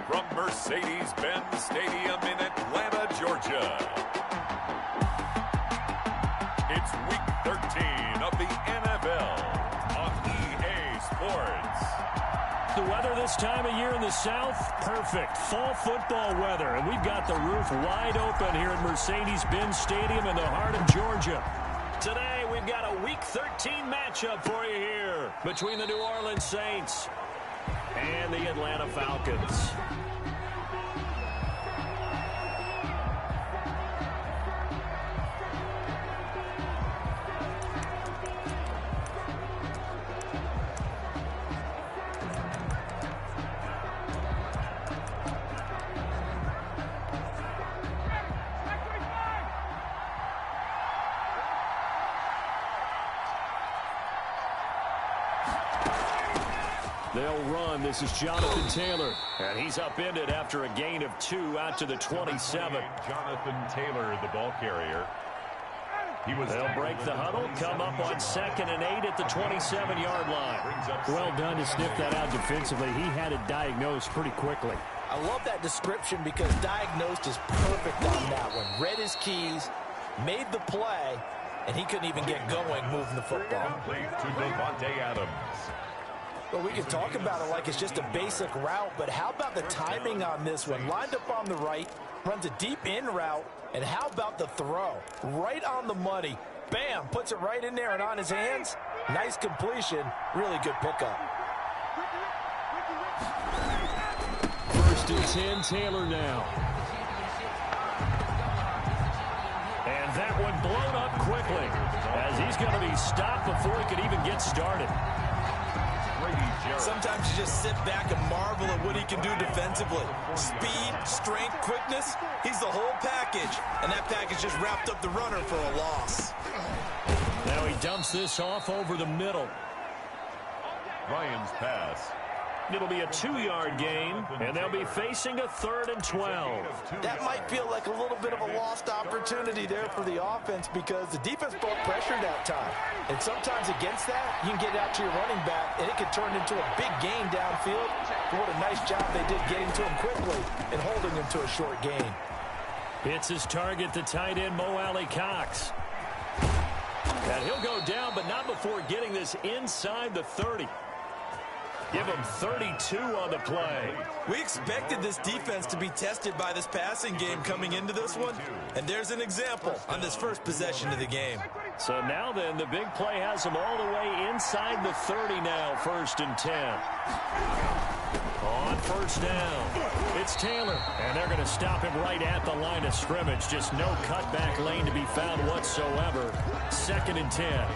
from Mercedes-Benz Stadium in Atlanta, Georgia. It's Week 13 of the NFL on EA Sports. The weather this time of year in the South, perfect. Fall football weather, and we've got the roof wide open here at Mercedes-Benz Stadium in the heart of Georgia. Today, we've got a Week 13 matchup for you here between the New Orleans Saints and the Atlanta Falcons. They'll run. This is Jonathan Taylor. And he's upended after a gain of 2 out to the 27. Jonathan Taylor, the ball carrier. They'll break the huddle, come up on 2nd and 8 at the 27-yard line. Well done to sniff that out defensively. He had it diagnosed pretty quickly. I love that description because diagnosed is perfect on that one. Read his keys, made the play, and he couldn't even get going moving the football. To Devontae Adams. Well, we can talk about it like it's just a basic route, but how about the timing on this one? Lined up on the right, runs a deep in route, and how about the throw? Right on the money. Bam, puts it right in there and on his hands. Nice completion, really good pickup. 1st and 10, Taylor now. And that one blown up quickly as he's going to be stopped before he could even get started. Sometimes you just sit back and marvel at what he can do defensively. Speed, strength, quickness, he's the whole package. And that package just wrapped up the runner for a loss. Now he dumps this off over the middle. Ryan's pass. It'll be a 2-yard gain, and they'll be facing a 3rd and 12. That might feel like a little bit of a lost opportunity there for the offense because the defense broke pressure that time. And sometimes against that, you can get out to your running back, and it can turn into a big gain downfield. But what a nice job they did getting to him quickly and holding him to a short gain. Hits his target, the tight end, Mo Alley-Cox. And he'll go down, but not before getting this inside the 30. Give him 32 on the play. We expected this defense to be tested by this passing game coming into this one, and there's an example on this first possession of the game. So now then, the big play has them all the way inside the 30 now, 1st and 10. On 1st down, it's Taylor, and they're going to stop him right at the line of scrimmage. Just no cutback lane to be found whatsoever. 2nd and 10.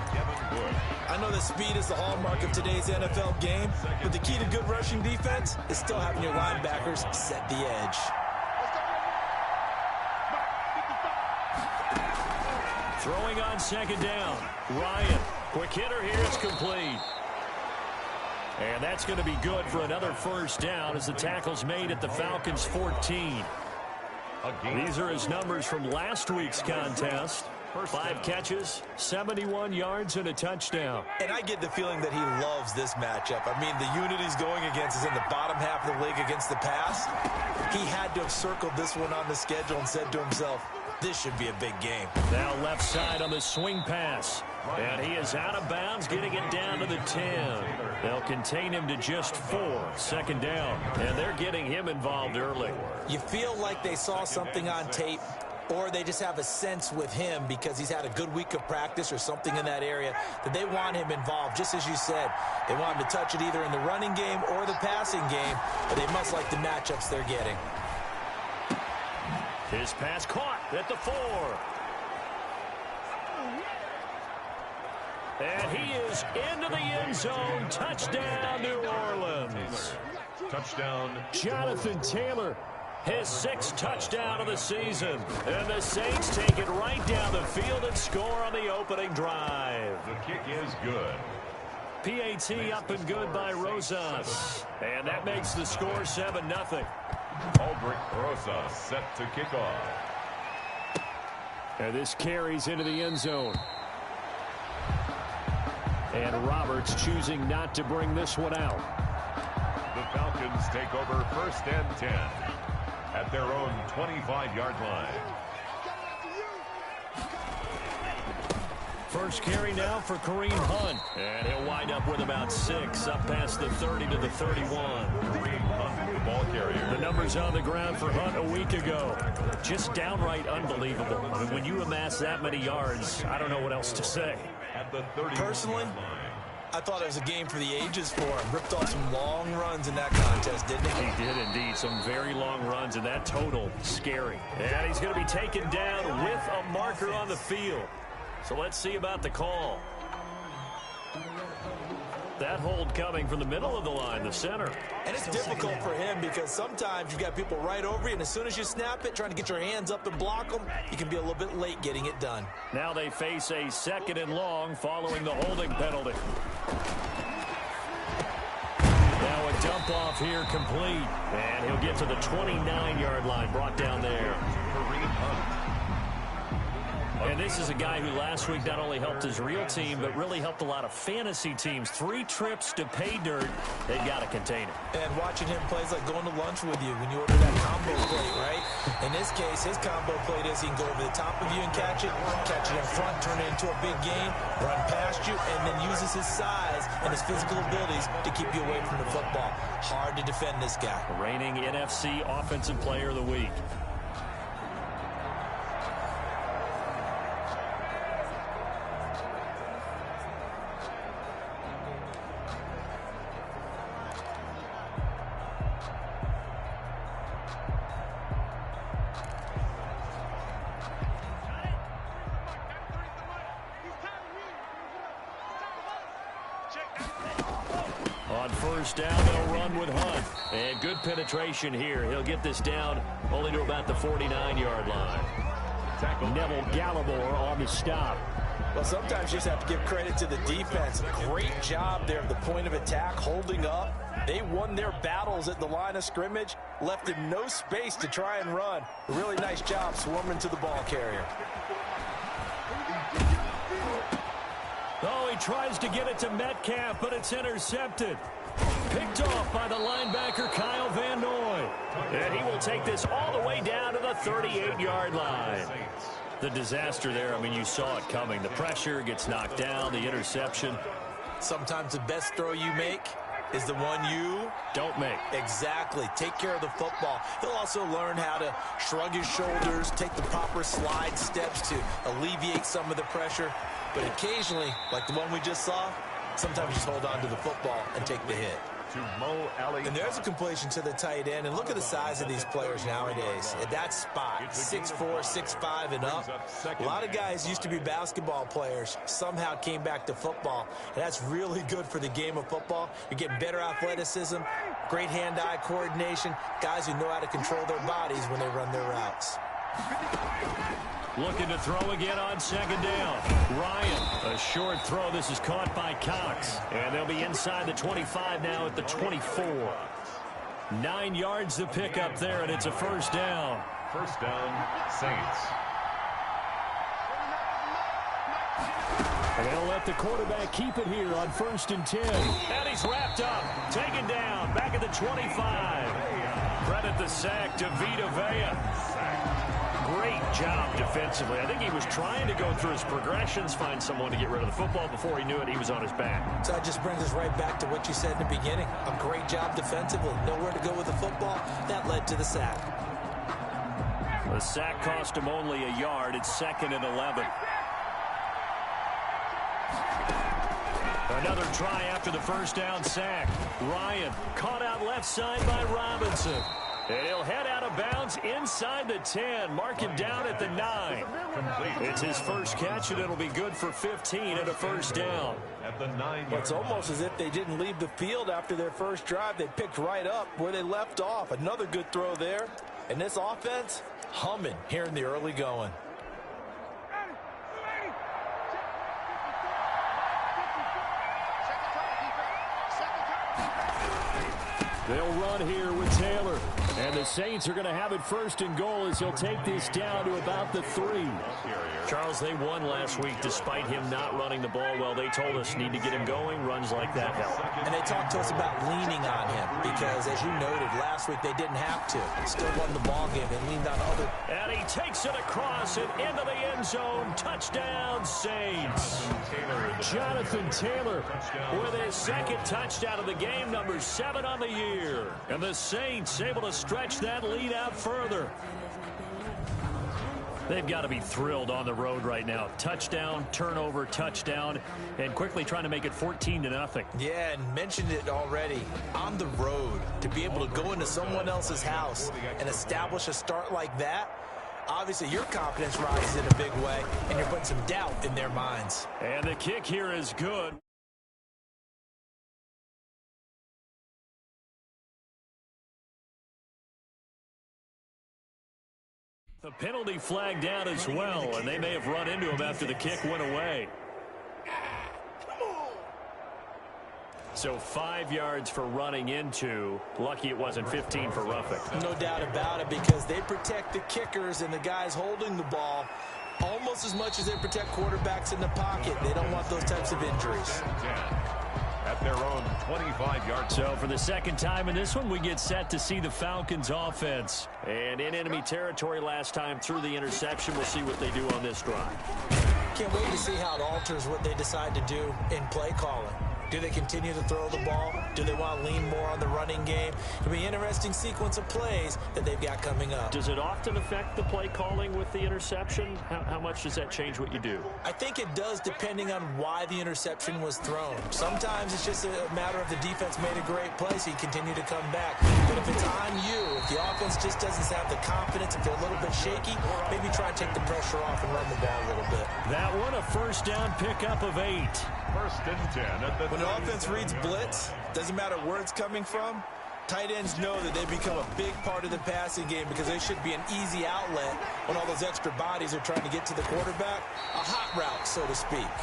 I know that speed is the hallmark of today's NFL game, but the key to good rushing defense is still having your linebackers set the edge. Throwing on 2nd down. Ryan, quick hitter here, it's complete. And that's going to be good for another 1st down as the tackle's made at the Falcons' 14. These are his numbers from last week's contest. 5 catches, 71 yards, and a touchdown. And I get the feeling that he loves this matchup. I mean, the unit he's going against is in the bottom half of the league against the pass. He had to have circled this one on the schedule and said to himself, this should be a big game. Now left side on the swing pass. And he is out of bounds, getting it down to the 10. They'll contain him to just 4. 2nd down. And they're getting him involved early. You feel like they saw something on tape, or they just have a sense with him because he's had a good week of practice or something in that area that they want him involved. Just as you said, they want him to touch it either in the running game or the passing game, but they must like the matchups they're getting. His pass caught at the 4. And he is into the end zone. Touchdown, New Orleans. Touchdown, Jonathan Taylor. His 6th touchdown of the season. And the Saints take it right down the field and score on the opening drive. The kick is good. PAT up and good by Rosas. And that makes the score 7-0. Aldrich Rosas set to kick off. And this carries into the end zone. And Roberts choosing not to bring this one out. The Falcons take over 1st and 10 at their own 25-yard line. First carry now for Kareem Hunt. And he'll wind up with about 6, up past the 30 to the 31. Kareem Hunt, the ball carrier. The numbers on the ground for Hunt a week ago. Just downright unbelievable. I mean, when you amass that many yards, I don't know what else to say. At the 30. Personally, I thought it was a game for the ages for him. Ripped off some long runs in that contest, didn't he? He did indeed. Some very long runs, and that total, scary. And he's going to be taken down with a marker on the field. So let's see about the call. That hold coming from the middle of the line, the center. And it's difficult for him because sometimes you've got people right over you, and as soon as you snap it, trying to get your hands up and block them, you can be a little bit late getting it done. Now they face a 2nd and long following the holding penalty. Now a dump off here complete. And he'll get to the 29-yard line, brought down there. Kareem Hunt. And this is a guy who last week not only helped his real team, but really helped a lot of fantasy teams. 3 trips to pay dirt. They've got to contain it. And watching him play is like going to lunch with you when you order that combo plate, right? In this case, his combo plate is he can go over the top of you and catch it in front, turn it into a big gain, run past you, and then uses his size and his physical abilities to keep you away from the football. Hard to defend this guy. Reigning NFC Offensive Player of the Week. On first down, they'll run with Hunt. And good penetration here. He'll get this down only to about the 49-yard line. Neville Gallimore on the stop. Well, sometimes you just have to give credit to the defense. Great job there at the point of attack, holding up. They won their battles at the line of scrimmage, left him no space to try and run. A really nice job swarming to the ball carrier. Oh, he tries to get it to Metcalf, but it's intercepted. Picked off by the linebacker, Kyle Van Noy. And he will take this all the way down to the 38-yard line. The disaster there, I mean, you saw it coming. The pressure gets knocked down, the interception. Sometimes the best throw you make is the one you don't make. Exactly. Take care of the football. He'll also learn how to shrug his shoulders, take the proper slide steps to alleviate some of the pressure. But occasionally, like the one we just saw, sometimes you just hold on to the football and take the hit. And there's a completion to the tight end. And look at the size of these players nowadays. At that spot, 6'4", 6'5", and up. A lot of guys used to be basketball players, somehow came back to football. And that's really good for the game of football. You're getting better athleticism, great hand-eye coordination, guys who know how to control their bodies when they run their routes. Looking to throw again on 2nd down. Ryan, a short throw. This is caught by Cox. And they'll be inside the 25 now at the 24. 9 yards to pick up there, and it's a first down. First down, Saints. And they'll let the quarterback keep it here on 1st and 10. And he's wrapped up, taken down, back at the 25. Credit the sack to Vita Vea. Great job defensively. I think he was trying to go through his progressions, find someone to get rid of the football. Before he knew it, he was on his back. So that just brings us right back to what you said in the beginning. A great job defensively. Nowhere to go with the football. That led to the sack. The sack cost him only a yard. It's 2nd and 11. Another try after the first down sack. Ryan caught out left side by Robinson. And he'll head out of bounds inside the 10. Mark him down at the 9. It's his first catch, and it'll be good for 15 and a first down. At the 9. Well, it's almost as if they didn't leave the field after their first drive. They picked right up where they left off. Another good throw there. And this offense, humming here in the early going. They'll run here with Taylor. And the The Saints are going to have it first and goal as he'll take this down to about the 3. Charles, they won last week despite him not running the ball well. They told us need to get him going. Runs like that help. And they talked to us about leaning on him because, as you noted, last week they didn't have to. Still won the ball game. They leaned on other. And he takes it across and into the end zone. Touchdown, Saints. Jonathan Taylor with his second touchdown of the game, number 7 on the year. And the Saints able to stretch that lead out further. They've got to be thrilled on the road right now. Touchdown, turnover, touchdown, and quickly trying to make it 14-0. Yeah, and mentioned it already. On the road, to be able to go into someone else's house and establish a start like that, obviously your confidence rises in a big way, and you're putting some doubt in their minds. And the kick here is good. The penalty flag down as well, and they may have run into him after the kick went away. So 5 yards for running into. Lucky it wasn't 15 for roughing. No doubt about it, because they protect the kickers and the guys holding the ball almost as much as they protect quarterbacks in the pocket. They don't want those types of injuries. At their own 25-yard. So for the second time in this one, we get set to see the Falcons offense. And in enemy territory last time through the interception. We'll see what they do on this drive. Can't wait to see how it alters what they decide to do in play calling. Do they continue to throw the ball? Do they want to lean more on the running game? It'll be an interesting sequence of plays that they've got coming up. Does it often affect the play calling with the interception? How much does that change what you do? I think it does, depending on why the interception was thrown. Sometimes it's just a matter of the defense made a great play, so you continue to come back. But if it's on you, if the offense just doesn't have the confidence, if they're a little bit shaky, maybe try and take the pressure off and run the ball a little bit. That one, a first down pickup of 8. First and 10 at the. When the offense reads blitz, doesn't matter where it's coming from, tight ends know that they become a big part of the passing game because they should be an easy outlet when all those extra bodies are trying to get to the quarterback. A hot route, so to speak.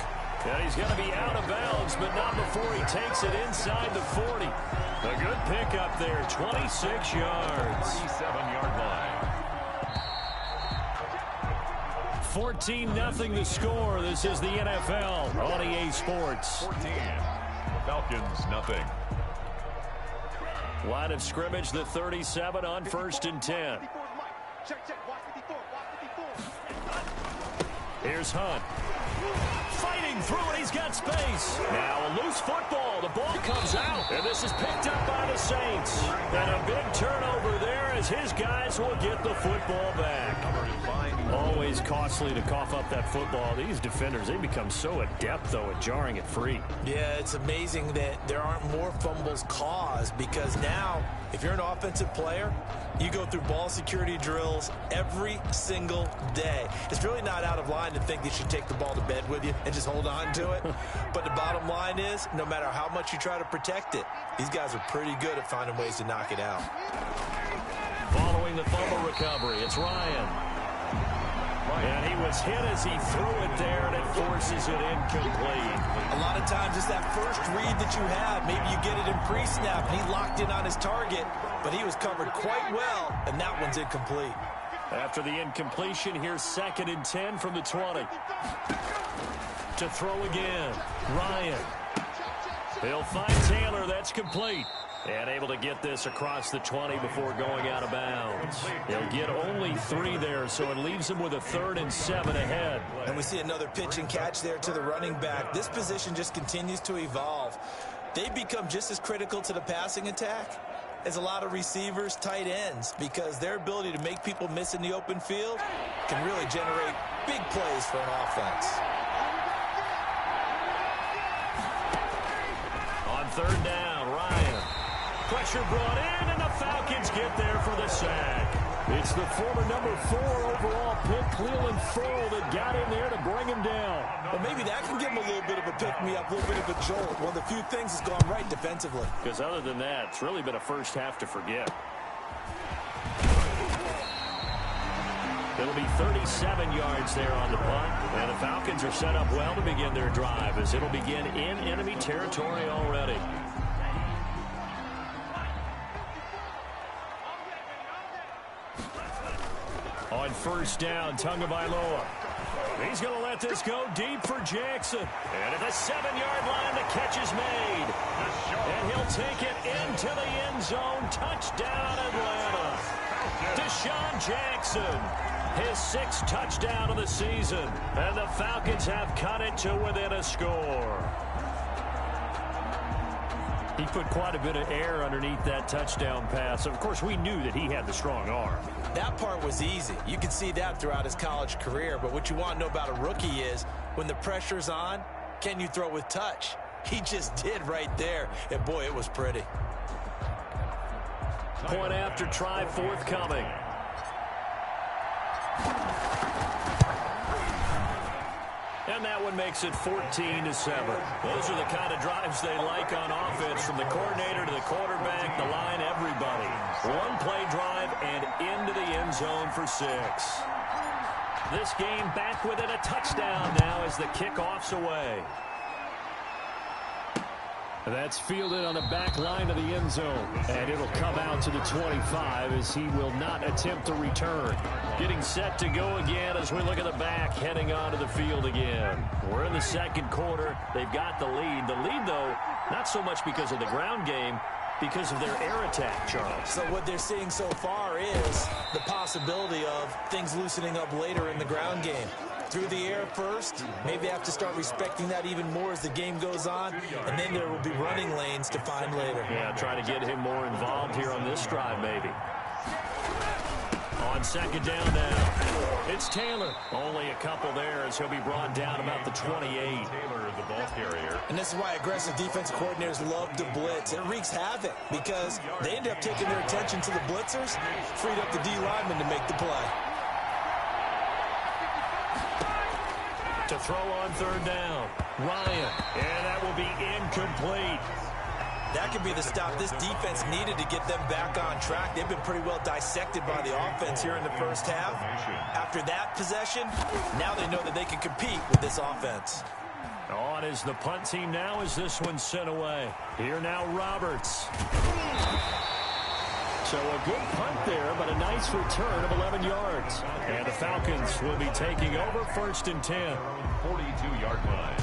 And he's going to be out of bounds, but not before he takes it inside the 40. A good pickup there, 26 yards. 37-yard line. 14-0 the score. This is the NFL on EA Sports. 14. Falcons, nothing. Line of scrimmage, the 37 on first and 10. Here's Hunt. Fighting through it, he's got space. Now a loose football, the ball comes out, and this is picked up by the Saints. And a big turnover there as his guys will get the football back. Always costly to cough up that football. These defenders, they become so adept, though, at jarring it free. Yeah, it's amazing that there aren't more fumbles caused because now, if you're an offensive player, you go through ball security drills every single day. It's really not out of line to think that you should take the ball to bed with you and just hold on to it. But the bottom line is, no matter how much you try to protect it, these guys are pretty good at finding ways to knock it out. Following the fumble recovery, it's Ryan. And he was hit as he threw it there, and it forces it incomplete. A lot of times it's that first read that you have. Maybe you get it in pre-snap, and he locked in on his target, but he was covered quite well, and that one's incomplete. After the incompletion, here's 2nd and 10 from the 20. To throw again, Ryan. He'll find Taylor, that's complete. And able to get this across the 20 before going out of bounds. He'll get only 3 there, so it leaves him with a 3rd and 7 ahead. And we see another pitch and catch there to the running back. This position just continues to evolve. They become just as critical to the passing attack as a lot of receivers, tight ends, because their ability to make people miss in the open field can really generate big plays for an offense. On 3rd down, Ryan. Pressure brought in, and the Falcons get there for the sack. It's the former number 4 overall pick, Cleveland Ferrell, that got in there to bring him down. Well, maybe that can give him a little bit of a pick-me-up, a little bit of a jolt. One of the few things that's gone right defensively. Because other than that, it's really been a first half to forget. It'll be 37 yards there on the punt. And the Falcons are set up well to begin their drive, as it'll begin in enemy territory already. On first down, Tagovailoa. He's going to let this go deep for Jackson. And at the 7-yard line, the catch is made. And he'll take it into the end zone. Touchdown, Atlanta. Deshaun Jackson, his 6th touchdown of the season. And the Falcons have cut it to within a score. He put quite a bit of air underneath that touchdown pass. Of course, we knew that he had the strong arm. That part was easy. You can see that throughout his college career. But what you want to know about a rookie is when the pressure's on, can you throw with touch? He just did right there. And, boy, it was pretty. Point after try forthcoming. And that one makes it 14-7. Those are the kind of drives they like on offense, from the coordinator to the quarterback, the line, everybody. One play drive and into the end zone for 6. This game back within a touchdown now as the kickoff's away. That's fielded on the back line of the end zone. And it'll come out to the 25 as he will not attempt to return. Getting set to go again as we look at the back, heading onto the field again. We're in the second quarter. They've got the lead. The lead, though, not so much because of the ground game, because of their air attack, Charles. So what they're seeing so far is the possibility of things loosening up later in the ground game. Through the air first, maybe have to start respecting that even more as the game goes on, and then there will be running lanes to find later. Yeah, try to get him more involved here on this drive, maybe. On second down now, it's Taylor. Only a couple there as he'll be brought down about the 28. Taylor, the ball carrier. And this is why aggressive defensive coordinators love to blitz. It wreaks havoc because they end up taking their attention to the blitzers, freed up the D lineman to make the play. To throw on third down, Ryan, and that will be incomplete. That could be the stop this defense needed to get them back on track. They've been pretty well dissected by the offense here in the first half. After that possession, now they know that they can compete with this offense. On is the punt team now as this one's sent away. Here now Roberts. So a good punt there, but a nice return of 11 yards. And the Falcons will be taking over 1st and 10. 42-yard line.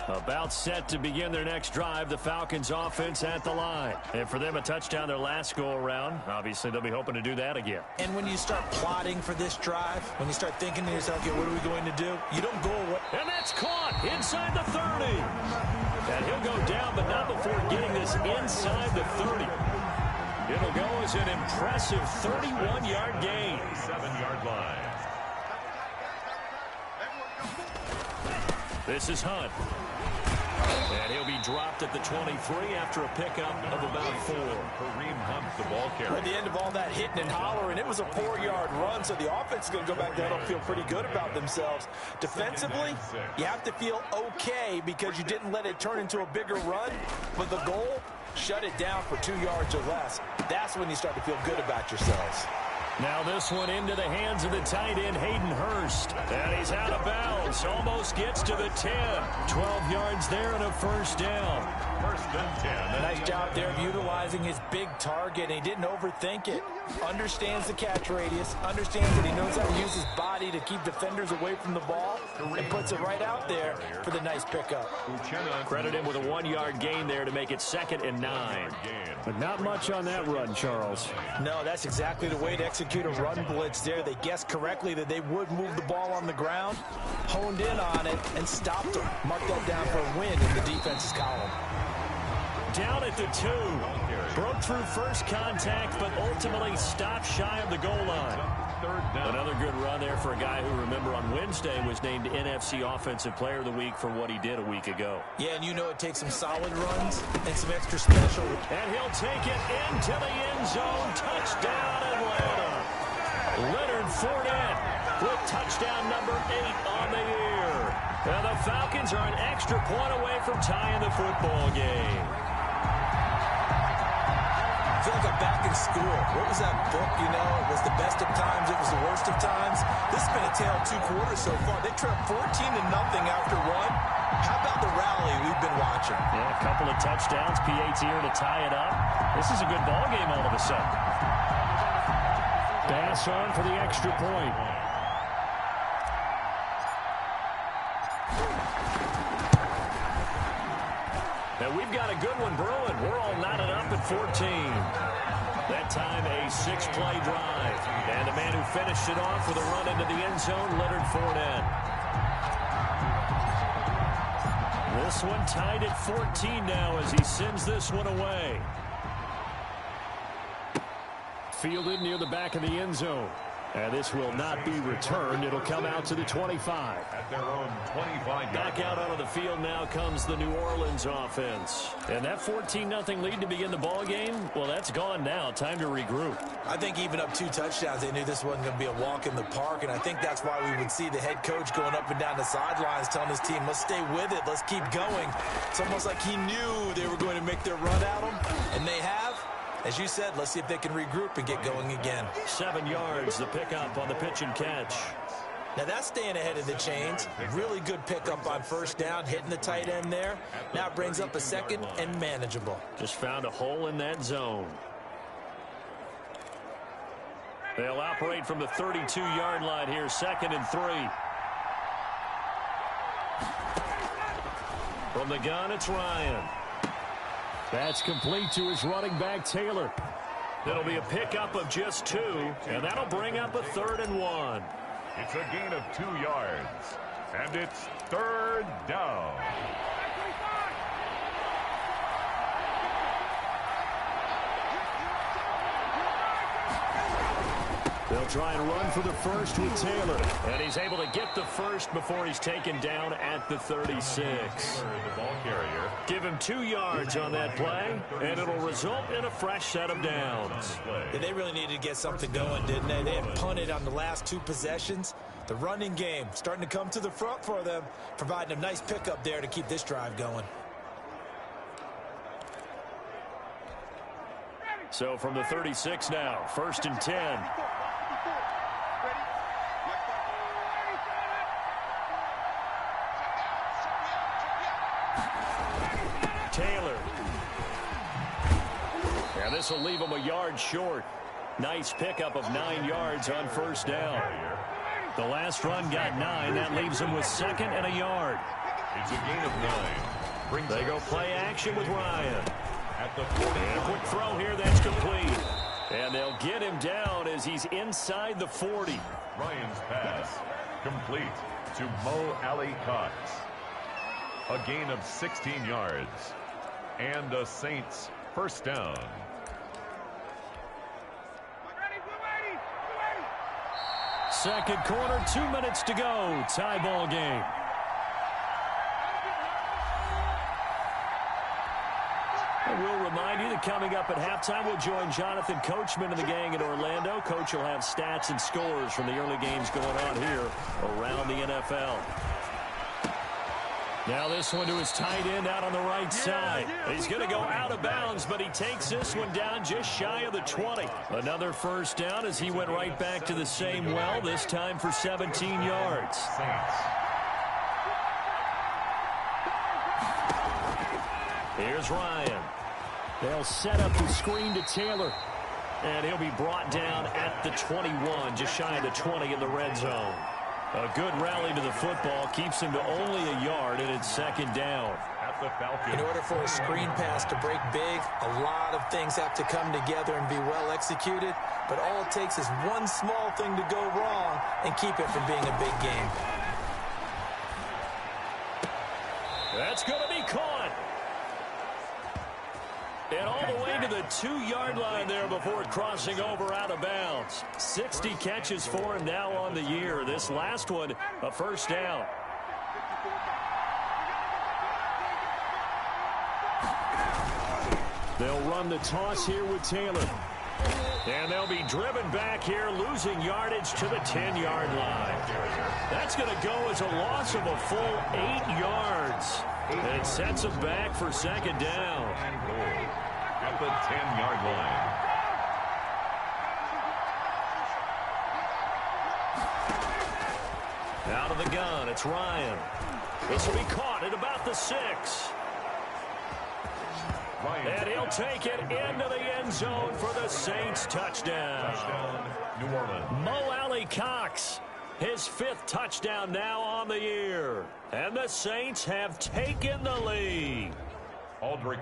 About set to begin their next drive, the Falcons offense at the line. And for them, a touchdown their last go-around. Obviously, they'll be hoping to do that again. And when you start plotting for this drive, when you start thinking to yourself, okay, what are we going to do? You don't go away. And that's caught inside the 30. And he'll go down, but not before getting this inside the 30. It'll go as an impressive 31-yard gain. 7-yard line. This is Hunt. And he'll be dropped at the 23 after a pickup of about 4. Kareem Hunt, the ball carrier. At the end of all that hitting and hollering, it was a 4-yard run, so the offense is going to go back there and feel pretty good about themselves. Defensively, you have to feel okay because you didn't let it turn into a bigger run, but the goal, shut it down for 2 yards or less. That's when you start to feel good about yourselves. Now this one into the hands of the tight end, Hayden Hurst. And he's out of bounds. Almost gets to the 10. 12 yards there and a first down. 1st and 10. Nice job there of utilizing his big target, and he didn't overthink it. Understands the catch radius, understands that he knows how to use his body to keep defenders away from the ball, and puts it right out there for the nice pickup. Credit him with a 1-yard gain there to make it 2nd and 9. But not much on that run, Charles. No, that's exactly the way to execute a run blitz there. They guessed correctly that they would move the ball on the ground, honed in on it, and stopped them. Marked that down for a win in the defense's column. Down at the 2. Broke through first contact, but ultimately stopped shy of the goal line. Another good run there for a guy who, remember, on Wednesday was named NFC Offensive Player of the Week for what he did a week ago. Yeah, and you know it takes some solid runs and some extra special. And he'll take it into the end zone. Touchdown, Atlanta. Leonard Fournette with touchdown number 8 on the year. And the Falcons are an extra point away from tying the football game. feel like I'm back in school. What was that book, you know? It was the best of times, it was the worst of times. This has been a tale of two quarters so far. They trailed 14-0 after one. How about the rally we've been watching? Yeah, a couple of touchdowns. PAT here to tie it up. This is a good ball game all of a sudden. Pass on for the extra point. And we've got a good one brewing. We're all knotted up at 14. That time a 6-play drive. And the man who finished it off with a run into the end zone, Leonard Fournette. This one tied at 14 now as he sends this one away. Fielded near the back of the end zone. And this will not be returned. It'll come out to the 25. At their own 25. Back out onto the field now comes the New Orleans offense. And that 14-0 lead to begin the ball game, well, that's gone now. Time to regroup. I think even up 2 touchdowns, they knew this wasn't going to be a walk in the park, and I think that's why we would see the head coach going up and down the sidelines telling his team, let's stay with it, let's keep going. It's almost like he knew they were going to make their run at him, and they have. As you said, let's see if they can regroup and get going again. 7 yards, the pickup on the pitch and catch. Now that's staying ahead of the chains. Really good pickup on first down, hitting the tight end there. Now it brings up a second and manageable. Just found a hole in that zone. They'll operate from the 32-yard line here, 2nd and 3. From the gun, it's Ryan. That's complete to his running back, Taylor. It'll be a pickup of just 2, and that'll bring up a 3rd and 1. It's a gain of 2 yards, and it's 3rd down. They'll try and run for the first with Taylor. And he's able to get the first before he's taken down at the 36. The ball carrier. Give him 2 yards on that play, and it'll result in a fresh set of downs. Yeah, they really needed to get something going, didn't they? They had punted on the last 2 possessions. The running game starting to come to the front for them, providing a nice pickup there to keep this drive going. So from the 36 now, 1st and 10. Taylor. And this will leave him a yard short. Nice pickup of 9 yards on first down. The last run got 9. That leaves him with 2nd and a yard. It's a gain of 9. They go play action with Ryan. At the 40. And a quick throw here, that's complete. And they'll get him down as he's inside the 40. Ryan's pass complete to Mo Alley Cox. A gain of 16 yards. And the Saints first down. Second quarter, 2 minutes to go. Tie ball game. And we'll remind you that coming up at halftime, we'll join Jonathan Coachman and the gang in Orlando. Coach will have stats and scores from the early games going on here around the NFL. Now this one to his tight end out on the right side. He's going to go out of bounds, but he takes this one down just shy of the 20. Another first down as he went right back to the same well, this time for 17 yards. Here's Ryan. They'll set up the screen to Taylor. And he'll be brought down at the 21, just shy of the 20 in the red zone. A good rally to the football keeps him to only a yard, and it's 2nd down. At the Falcons. In order for a screen pass to break big, a lot of things have to come together and be well executed. But all it takes is one small thing to go wrong and keep it from being a big game. That's going to be caught. And all the way to the 2-yard line there before crossing over out of bounds. 60 catches for him now on the year. This last one, a first down. They'll run the toss here with Taylor. And they'll be driven back here, losing yardage to the 10-yard line. That's going to go as a loss of a full 8 yards. And it sets them back for 2nd down. At the 10-yard line. Out of the gun, it's Ryan. This will be caught at about the 6. And he'll take it into the end zone for the Saints touchdown. New Orleans. Mo Alley-Cox, his 5th touchdown now on the year. And the Saints have taken the lead.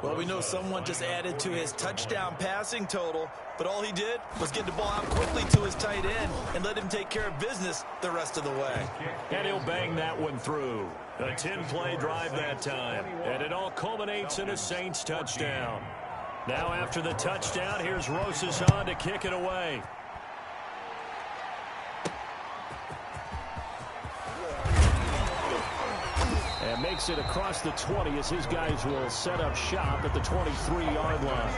Well, we know someone just added to his touchdown passing total, but all he did was get the ball out quickly to his tight end and let him take care of business the rest of the way. And he'll bang that one through. A 10-play drive that time. And it all culminates in a Saints touchdown. Now after the touchdown, here's Rosas on to kick it away. And makes it across the 20 as his guys will set up shop at the 23-yard line.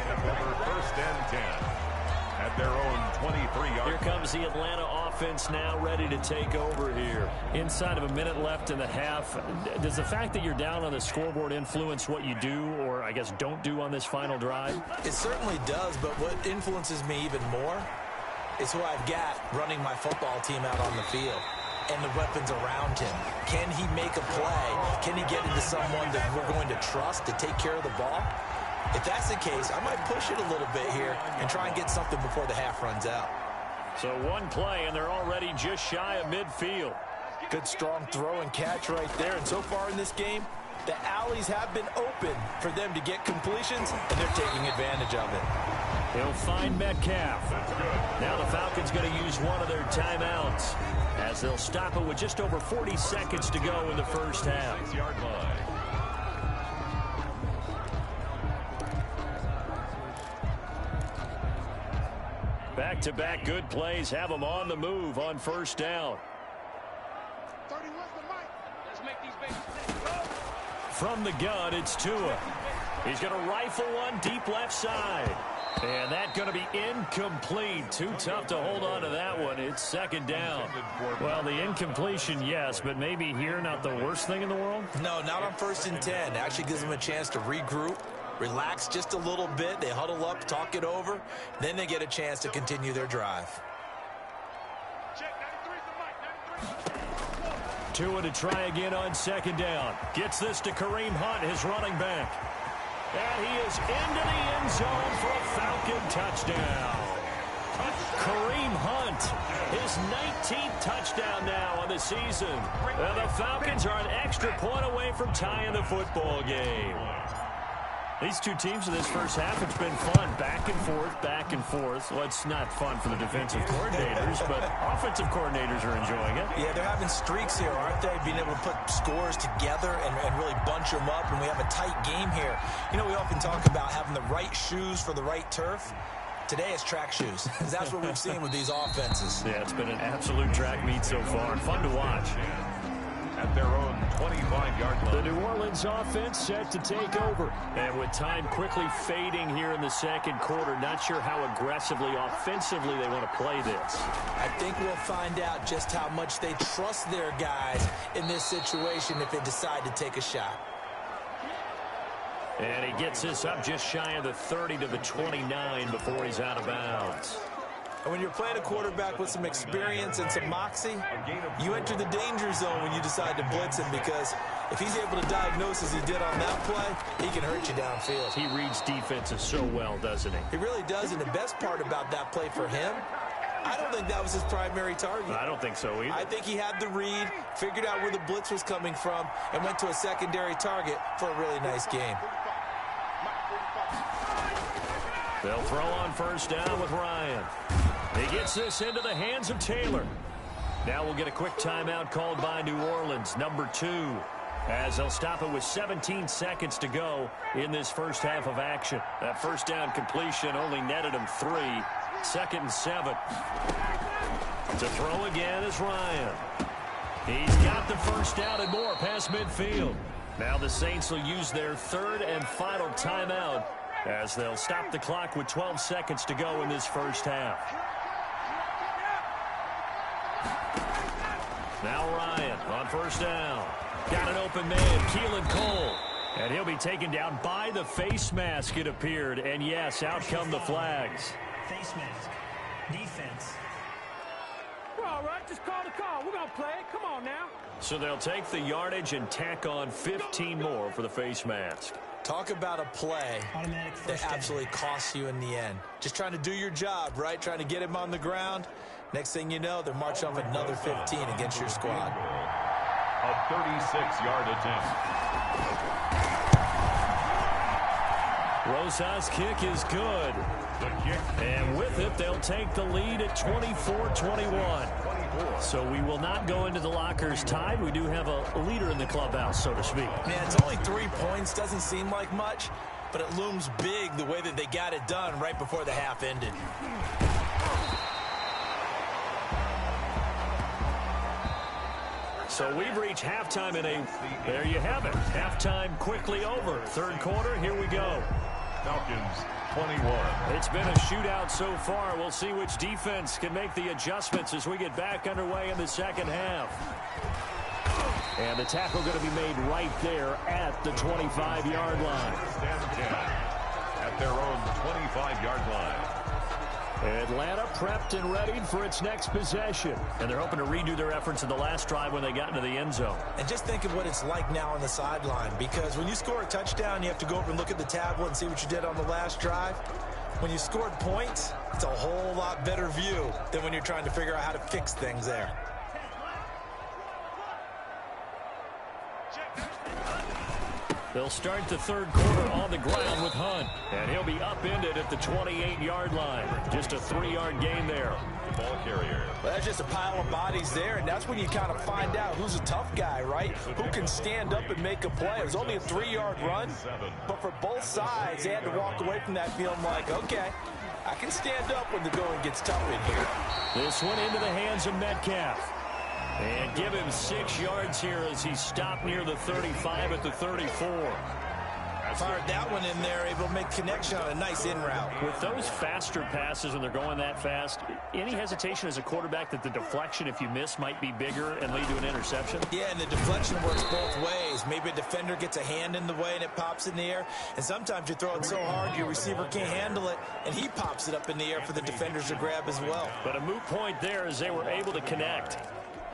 First and 10 at their own 23-yard. Here comes the Atlanta offense now ready to take over here. Inside of a minute left in the half, does the fact that you're down on the scoreboard influence what you do or, I guess, don't do on this final drive? It certainly does, but what influences me even more is who I've got running my football team out on the field and the weapons around him. Can he make a play? Can he get into someone that we're going to trust to take care of the ball? If that's the case, I might push it a little bit here and try and get something before the half runs out. So one play, and they're already just shy of midfield. Good strong throw and catch right there. And so far in this game, the alleys have been open for them to get completions, and they're taking advantage of it. He'll find Metcalf. Now the Falcons going to use one of their timeouts as they'll stop it with just over 40 seconds to go in the first half. 6-yard line. Back-to-back good plays have them on the move on first down. From the gun, it's Tua. He's going to rifle one deep left side. And that's going to be incomplete. Too tough to hold on to that one. It's second down. Well, the incompletion, yes, but maybe here not the worst thing in the world? No, not on 1st and 10. It actually gives them a chance to regroup, relax just a little bit. They huddle up, talk it over. Then they get a chance to continue their drive. Tua to try again on second down. Gets this to Kareem Hunt, his running back. And he is into the end zone for a Falcon touchdown. Kareem Hunt, his 19th touchdown now on the season. And the Falcons are an extra point away from tying the football game. These two teams in this first half, it's been fun. Back and forth, back and forth. Well, it's not fun for the defensive coordinators, but offensive coordinators are enjoying it. Yeah, they're having streaks here, aren't they? Being able to put scores together and really bunch them up, and we have a tight game here. You know, we often talk about having the right shoes for the right turf. Today it's track shoes, because that's what we've seen with these offenses. Yeah, it's been an absolute track meet so far. Fun to watch. At their own 25-yard line. The New Orleans offense set to take over. And with time quickly fading here in the second quarter, not sure how aggressively, offensively they want to play this. I think we'll find out just how much they trust their guys in this situation if they decide to take a shot. And he gets this up just shy of the 30 to the 29 before he's out of bounds. And when you're playing a quarterback with some experience and some moxie, you enter the danger zone when you decide to blitz him, because if he's able to diagnose as he did on that play, he can hurt you downfield. He reads defenses so well, doesn't he? He really does, and the best part about that play for him, I don't think that was his primary target. I don't think so either. I think he had the read, figured out where the blitz was coming from, and went to a secondary target for a really nice game. They'll throw on first down with Ryan. He gets this into the hands of Taylor. Now we'll get a quick timeout called by New Orleans, number 2, as they'll stop it with 17 seconds to go in this first half of action. That first down completion only netted him 3. 2nd and 7. To throw again is Ryan. He's got the first down and more past midfield. Now the Saints will use their 3rd and final timeout as they'll stop the clock with 12 seconds to go in this first half. Now Ryan on first down. Got an open man, Keelan Cole. And he'll be taken down by the face mask, it appeared. And yes, out come the flags. Face mask. Defense. We're all right. Just call the call. We're going to play it. Come on now. So they'll take the yardage and tack on 15 more for the face mask. Talk about a play that absolutely costs you in the end. Just trying to do your job, right? Trying to get him on the ground. Next thing you know, they're marching off another 15 against your squad. A 36-yard attempt. Rosas' kick is good. The kick. And with it, they'll take the lead at 24-21. So we will not go into the lockers tied. We do have a leader in the clubhouse, so to speak. Man, it's only 3 points. Doesn't seem like much, but it looms big the way that they got it done right before the half ended. So we've reached halftime there you have it. Halftime quickly over. Third quarter, here we go. Falcons 21. It's been a shootout so far. We'll see which defense can make the adjustments as we get back underway in the second half. And the tackle going to be made right there at the 25-yard line. At their own 25-yard line. Atlanta prepped and ready for its next possession. And they're hoping to redo their efforts in the last drive when they got into the end zone. And just think of what it's like now on the sideline, because when you score a touchdown, you have to go over and look at the tablet and see what you did on the last drive. When you scored points, it's a whole lot better view than when you're trying to figure out how to fix things there. They'll start the third quarter on the ground with Hunt. And he'll be upended at the 28-yard line. Just a 3-yard gain there. The ball carrier. Well, that's just a pile of bodies there, and that's when you kind of find out who's a tough guy, right? Who can stand up and make a play. It was only a 3-yard run, but for both sides, they had to walk away from that feeling like, okay, I can stand up when the going gets tough in here. This one into the hands of Metcalf. And give him 6 yards here as he stopped near the 35 at the 34. Fired that one in there, able to make connection on a nice in route. With those faster passes when they're going that fast, any hesitation as a quarterback that the deflection, if you miss, might be bigger and lead to an interception? Yeah, and the deflection works both ways. Maybe a defender gets a hand in the way and it pops in the air. And sometimes you throw it so hard your receiver can't handle it, and he pops it up in the air for the defenders to grab as well. But a moot point there as they were able to connect.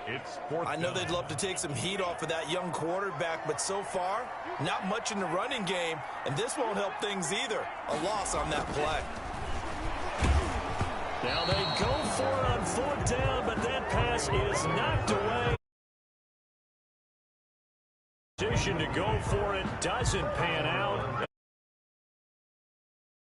It's fourth I know down. they'd love to take some heat off of that young quarterback, but so far, not much in the running game, and this won't help things either. A loss on that play. Now they go for it on 4th down, but that pass is knocked away. Decision to go for it doesn't pan out.